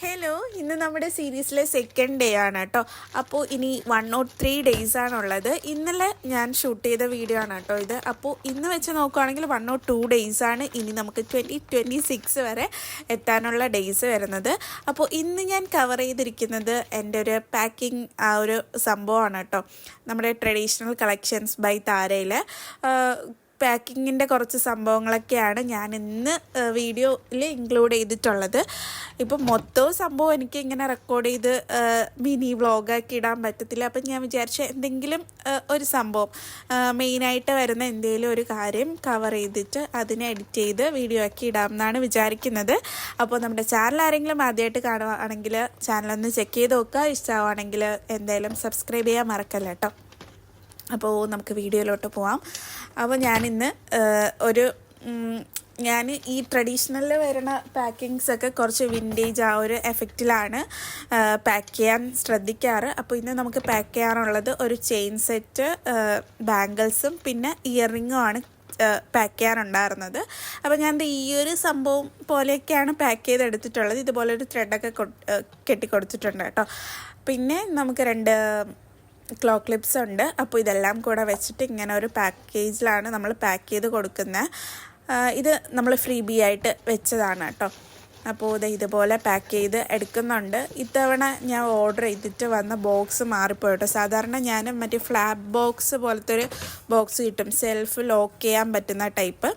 Hello, ഇന്ന് നമ്മുടെ സീരീസിലെ സെക്കൻഡ് ഡേ ആണ് കേട്ടോ. അപ്പോൾ ഇനി 103 days ആണുള്ളത്. ഇന്നലെ ഞാൻ ഷൂട്ട് ചെയ്ത വീഡിയോ ആണ് കേട്ടോ ഇത്. അപ്പോൾ ഇന്ന് വെച്ച് നോക്കുകയാണെങ്കിൽ 102 days ആണ് ഇനി നമുക്ക് 2026 വരെ എത്താനുള്ള ഡേയ്സ് വരുന്നത്. അപ്പോൾ ഇന്ന് ഞാൻ കവർ ചെയ്തിരിക്കുന്നത് എൻ്റെ ഒരു പാക്കിംഗ് ആ ഒരു സംഭവമാണ് കേട്ടോ. നമ്മുടെ ട്രഡീഷണൽ കളക്ഷൻസ് ബൈ താരയിൽ പാക്കിങ്ങിൻ്റെ കുറച്ച് സംഭവങ്ങളൊക്കെയാണ് ഞാൻ ഇന്ന് വീഡിയോയിൽ ഇൻക്ലൂഡ് ചെയ്തിട്ടുള്ളത്. ഇപ്പം മൊത്തവും സംഭവം എനിക്ക് ഇങ്ങനെ റെക്കോർഡ് ചെയ്ത് മിനി വ്ളോഗാക്കി ഇടാൻ പറ്റത്തില്ല. അപ്പം ഞാൻ വിചാരിച്ച എന്തെങ്കിലും ഒരു സംഭവം മെയിനായിട്ട് വരുന്ന എന്തെങ്കിലും ഒരു കാര്യം കവർ ചെയ്തിട്ട് അതിനെ എഡിറ്റ് ചെയ്ത് വീഡിയോ ആക്കി ഇടാമെന്നാണ് വിചാരിക്കുന്നത്. അപ്പോൾ നമ്മുടെ ചാനൽ ആരെങ്കിലും ആദ്യമായിട്ട് കാണുകയാണെങ്കിൽ ചാനലൊന്ന് ചെക്ക് ചെയ്ത് നോക്കുക. ഇഷ്ടമാണെങ്കിൽ എന്തായാലും സബ്സ്ക്രൈബ് ചെയ്യാൻ മറക്കല്ല കേട്ടോ. അപ്പോൾ നമുക്ക് വീഡിയോയിലോട്ട് പോവാം. അപ്പോൾ ഞാനിന്ന് ഞാൻ ഈ ട്രഡീഷണലിൽ വരുന്ന പാക്കിങ്സൊക്കെ കുറച്ച് വിൻറ്റേജ് ആ ഒരു എഫക്റ്റിലാണ് പാക്ക് ചെയ്യാൻ ശ്രദ്ധിക്കാറ്. അപ്പോൾ ഇന്ന് നമുക്ക് പാക്ക് ചെയ്യാനുള്ളത് ഒരു ചെയിൻ സെറ്റ്, ബാംഗിൾസും പിന്നെ ഇയർ റിങ്ങും ആണ് പാക്ക് ചെയ്യാനുണ്ടായിരുന്നത്. അപ്പോൾ ഞാൻ ഈ ഒരു സംഭവം പോലെയൊക്കെയാണ് പാക്ക് ചെയ്തെടുത്തിട്ടുള്ളത്. ഇതുപോലൊരു ത്രെഡൊക്കെ കെട്ടിക്കൊടുത്തിട്ടുണ്ട് കേട്ടോ. പിന്നെ നമുക്ക് 2 ക്ലോ ക്ലിപ്സ് ഉണ്ട്. അപ്പോൾ ഇതെല്ലാം കൂടെ വെച്ചിട്ട് ഇങ്ങനെ ഒരു പാക്കേജിലാണ് നമ്മൾ പാക്ക് ചെയ്ത് കൊടുക്കുന്നത്. ഇത് നമ്മൾ ഫ്രീ ബി ആയിട്ട് വെച്ചതാണ് കേട്ടോ. അപ്പോൾ ഇതുപോലെ പാക്ക് ചെയ്ത് എടുക്കുന്നുണ്ട്. ഇത്തവണ ഞാൻ ഓർഡർ ചെയ്തിട്ട് വന്ന ബോക്സ് മാറിപ്പോയിട്ടോ. സാധാരണ ഞാൻ മറ്റേ ഫ്ലാപ്പ് ബോക്സ് പോലത്തെ ഒരു ബോക്സ് കിട്ടും, സെൽഫ് ലോക്ക് ചെയ്യാൻ പറ്റുന്ന ടൈപ്പ്.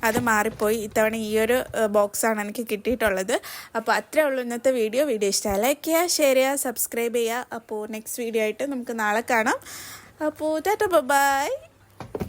അത് മാറിപ്പോയി. ഇത്തവണ ഈ ഒരു ബോക്സാണ് എനിക്ക് കിട്ടിയിട്ടുള്ളത്. അപ്പോൾ അത്രേ ഉള്ളൂ ഇന്നത്തെ വീഡിയോ. ഇഷ്ടമായി ലൈക്ക് ചെയ്യുക, ഷെയർ ചെയ്യുക, സബ്സ്ക്രൈബ് ചെയ്യുക. അപ്പോൾ നെക്സ്റ്റ് വീഡിയോ ആയിട്ട് നമുക്ക് നാളെ കാണാം. അപ്പോൾ ടാറ്റാ, ബൈ.